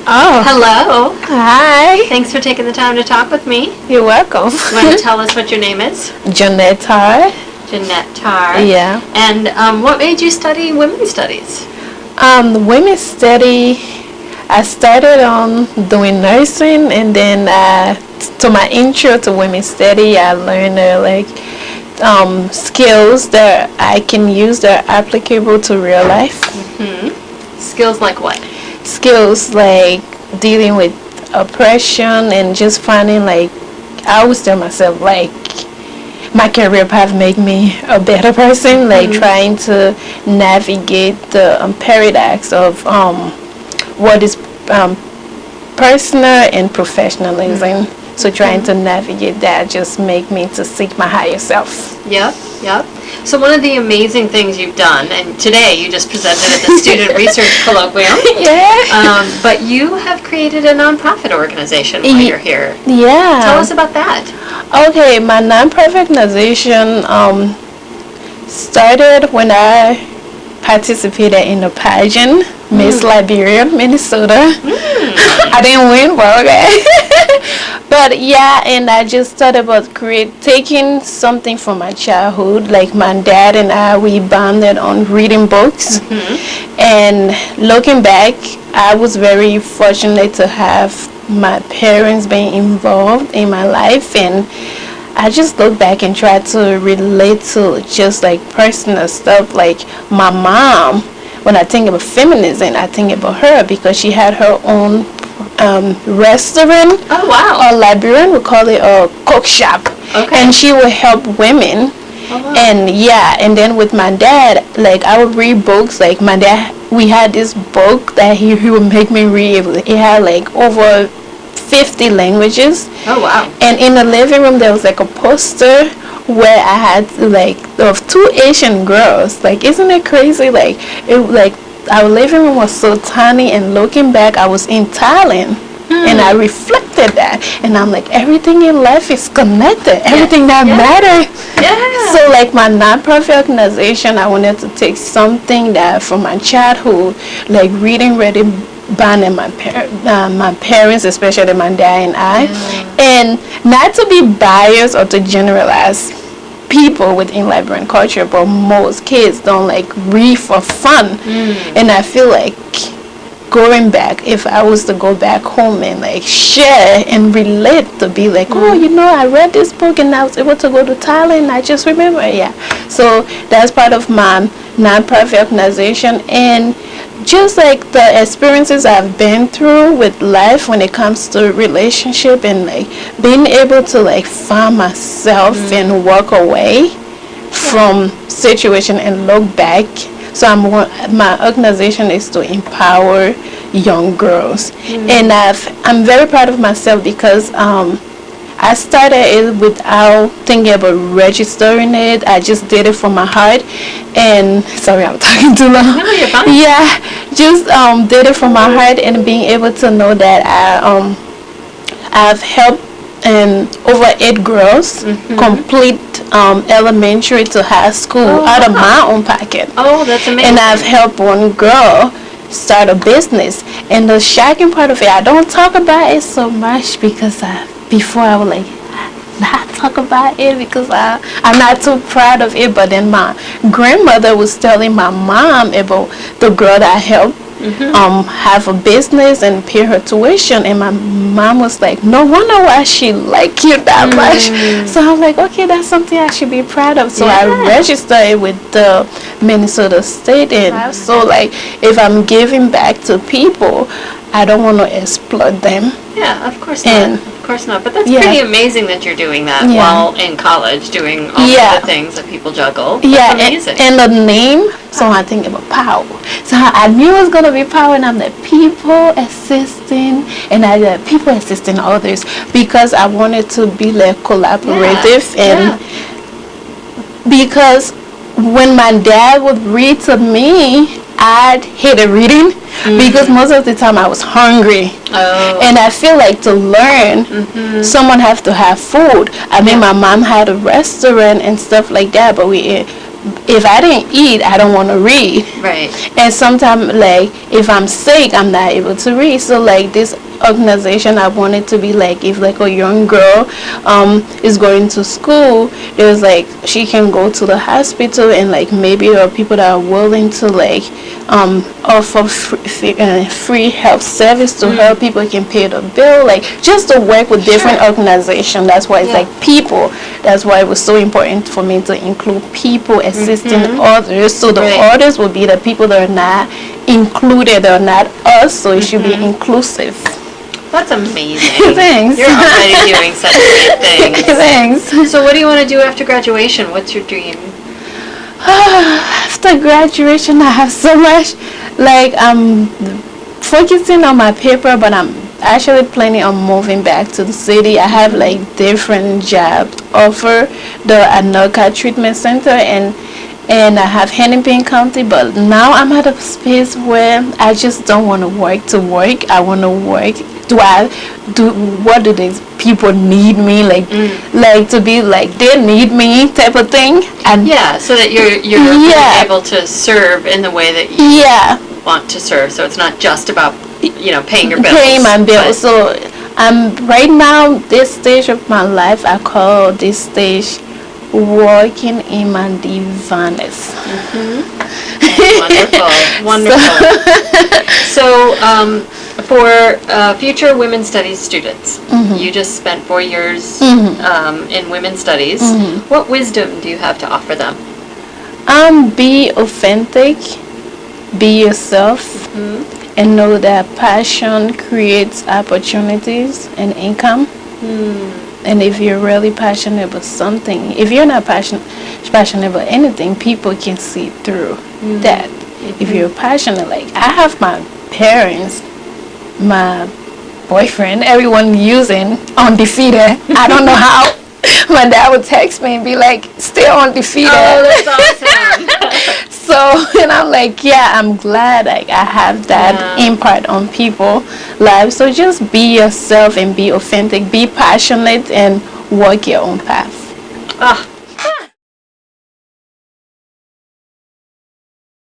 Oh. Hello. Hi. Thanks for taking the time to talk with me. You're welcome. You want to tell us what your name is? Johnette Tarr. Johnette Tarr. Yeah. And what made you study women's studies? Women's study, I started on doing nursing, and then to my intro to women's study, I learned skills that I can use that are applicable to real life. Skills like what? Skills like dealing with oppression and just finding I always tell myself my career path made me a better person, trying to navigate the paradox of what is personal and professionalism. So trying to navigate that just make me to seek my higher self. Yep. So one of the amazing things you've done, and today you just presented at the Student Research Colloquium. Yeah. But you have created a nonprofit organization while you're here. Yeah. Tell us about that. Okay, my nonprofit organization started when I participated in a pageant, Miss Liberia, Minnesota. I didn't win, but okay. But yeah, and I just thought about taking something from my childhood. Like my dad and I, we bonded on reading books. And looking back, I was very fortunate to have my parents being involved in my life, and I just look back and try to relate to just personal stuff. Like my mom, when I think about feminism, I think about her because she had her own restaurant. Oh wow. Or librarian, we call it a cook shop. Okay. And she would help women. Oh, wow. And yeah, and then with my dad, I would read books. Like my dad, we had this book that he would make me read. It had over 50 languages. Oh wow. And in the living room there was a poster where I had of two Asian girls. Isn't it crazy? Our living room was so tiny, and looking back, I was in Thailand. And I reflected that, and I'm everything in life is connected. Everything that matters. Yeah. So my nonprofit organization, I wanted to take something that from my childhood, reading really bonded my parents, especially my dad and I, and not to be biased or to generalize people within Liberian culture, but most kids don't read for fun. And I feel going back, if I was to go back home and share and relate, to be I read this book and I was able to go to Thailand, I just remember. So that's part of my nonprofit organization, and just the experiences I've been through with life when it comes to relationship, and being able to find myself and walk away from situation and look back. So my organization is to empower young girls, and I'm very proud of myself because I started it without thinking about registering it. I just did it from my heart, and sorry, I'm talking too long. No, you're fine. Yeah, just did it from my heart, and being able to know that I've helped over 8 girls complete elementary to high school out of my own pocket. Oh, that's amazing. And I've helped one girl start a business. And the shocking part of it, I don't talk about it so much because before I would not talk about it because I'm not too proud of it. But then my grandmother was telling my mom about the girl that I helped have a business and pay her tuition, and my mom was no wonder why she like you that much. So I'm okay, that's something I should be proud of. So I registered it with the Minnesota State, and so if I'm giving back to people, I don't want to exploit them. Yeah, of course not. Of course not. But that's pretty amazing that you're doing that while in college, doing all of the things that people juggle. That's amazing. And the name, so I think about power. So I knew it was going to be power, and I'm people assisting, and I people assisting others because I wanted to be collaborative, and because when my dad would read to me, I'd hated reading because most of the time I was hungry. And I feel to learn, someone have to have food. I mean, my mom had a restaurant and stuff like that, but if I didn't eat, I don't want to read. Right. And sometimes, like, if I'm sick, I'm not able to read. So, like, this organization, I want it to be like, if like a young girl is going to school, there's like, she can go to the hospital, and like maybe there are people that are willing to like offer free health service to her. People can pay the bill, like just to work with different organizations. That's why it's like people. That's why it was so important for me to include people assisting others. So the others will be the people that are not included, they're not us, so it should be inclusive. That's amazing. Thanks. You're already doing such great things. Thanks. So what do you want to do after graduation? What's your dream? After graduation, I have so much. Like, I'm focusing on my paper, but I'm actually planning on moving back to the city. I have like different jobs offer the Anoka Treatment Center, and I have Hennepin County, but now I'm at a space where I just don't want to work to work. I want to work. What do these people need me, like to be like they need me type of thing? And so that you're really able to serve in the way that you want to serve. So it's not just about paying your bills. Paying my bills. So right now, this stage of my life, I call this stage walking in my divineness. Wonderful. So for future women's studies students, you just spent 4 years in women's studies. What wisdom do you have to offer them? Be authentic, be yourself, and know that passion creates opportunities and income. And if you're really passionate about something, if you're not passionate about anything, people can see through that. If you're passionate, like I have my parents, my boyfriend, everyone using Undefeated. I don't know how. My dad would text me and be like, "Stay undefeated." Oh, that's awesome. So, and I'm like, yeah, I'm glad like I have that impact on people's lives. So just be yourself and be authentic, be passionate, and walk your own path.